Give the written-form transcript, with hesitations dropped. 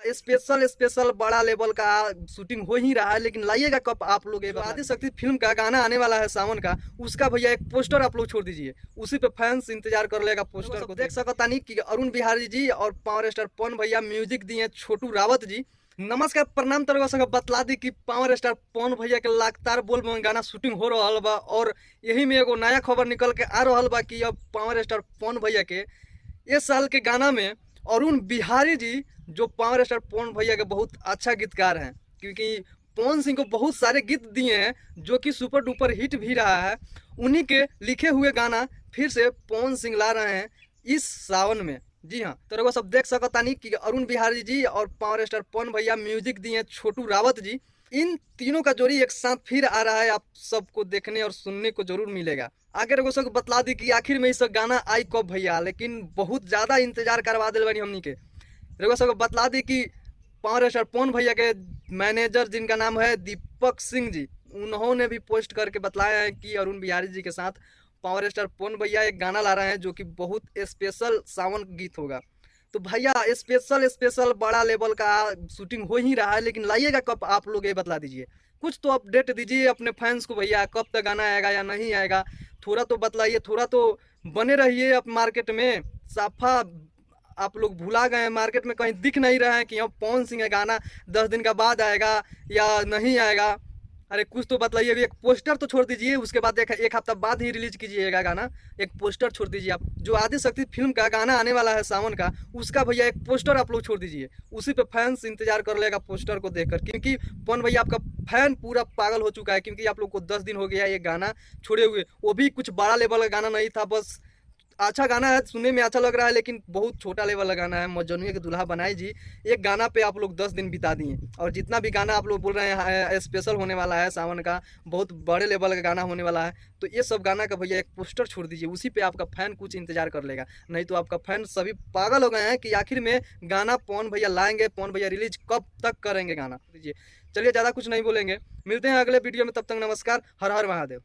Special special बड़ा level का shooting हो ही रहा है, लेकिन लाइएगा कब आप लोग। ये आदि शक्ति फिल्म का गाना आने वाला है सावन का, उसका भैया एक पोस्टर आप लोग छोड़ दीजिए, उसी पे फैंस इंतजार कर लेगा पोस्टर को। देख सकता नहीं कि अरुण बिहारी जी और पावर स्टार पवन भैया म्यूजिक दिए छोटू रावत जी। नमस्कार प्रणाम तरह संग बतला दी कि पावर स्टार पवन भैया के लगातार बोल में गाना शूटिंग हो रहा बा, और यही में एगो नया खबर निकल के आ रहा बा कि अब पावर स्टार पवन भैया के इस साल के गाना में अरुण बिहारी जी, जो पावर स्टार पवन भैया के बहुत अच्छा गीतकार हैं, क्योंकि पवन सिंह को बहुत सारे गीत दिए हैं जो कि सुपर डुपर हिट भी रहा है, उन्हीं के लिखे हुए गाना फिर से पवन सिंह ला रहे हैं इस सावन में। जी हाँ, तो रघुआ सब देख सकता नहीं कि अरुण बिहारी जी और पावर स्टार पवन भैया म्यूजिक दिए छोटू रावत जी, इन तीनों का जोड़ी एक साथ फिर आ रहा है, आप सबको देखने और सुनने को जरूर मिलेगा। आगे रघु सब बतला दी कि आखिर में इस गाना आई कब भैया, लेकिन बहुत ज्यादा इंतजार करवा दिल बनी हमनी के। रघु सब बतला दी कि पावर स्टार पवन भैया के मैनेजर जिनका नाम है दीपक सिंह जी, उन्होंने भी पोस्ट करके बतलाया है कि अरुण बिहारी जी के साथ पावर स्टार पवन भैया एक गाना ला रहे हैं जो कि बहुत स्पेशल सावन गीत होगा। तो भैया स्पेशल स्पेशल बड़ा लेवल का शूटिंग हो ही रहा है, लेकिन लाइएगा कब आप लोग, ये बतला दीजिए। कुछ तो अपडेट दीजिए अपने फैंस को भैया, कब तक गाना आएगा या नहीं आएगा, थोड़ा तो बतलाइए, थोड़ा तो बने रहिए। अब मार्केट में साफा आप लोग भुला गए हैं, मार्केट में कहीं दिख नहीं रहा है कि अब पवन सिंह का गाना 10 दिन का बाद आएगा या नहीं आएगा। अरे कुछ तो बतलाइए, एक पोस्टर तो छोड़ दीजिए, उसके बाद एक हफ्ता बाद ही रिलीज कीजिएगा गाना। एक पोस्टर छोड़ दीजिए आप, जो आदि शक्ति फिल्म का गाना आने वाला है सावन का, उसका भैया एक पोस्टर आप लोग छोड़ दीजिए, उसी पे फैंस इंतजार कर लेगा पोस्टर को देखकर, क्योंकि पवन भैया आपका फैन पूरा पागल हो चुका है, क्योंकि आप लोग को 10 दिन हो गया ये गाना छोड़े हुए, वो भी कुछ बड़ा लेवल का गाना नहीं था, बस अच्छा गाना है, सुनने में अच्छा लग रहा है, लेकिन बहुत छोटा लेवल का गाना है। मजनुए के दुल्हा बनाई जी, एक गाना पे आप लोग 10 दिन बिता दिए, और जितना भी गाना आप लोग बोल रहे हैं स्पेशल होने वाला है सावन का, बहुत बड़े लेवल का गाना होने वाला है, तो ये सब गाना का भैया एक पोस्टर छोड़ दीजिए, उसी पे आपका फैन कुछ इंतजार कर लेगा। नहीं तो आपका फैन सभी पागल हो गए हैं कि आखिर में गाना पवन भैया लाएंगे, पवन भैया रिलीज कब तक करेंगे गाना। दीजिए, चलिए ज़्यादा कुछ नहीं बोलेंगे, मिलते हैं अगले वीडियो में, तब तक नमस्कार, हर हर महादेव।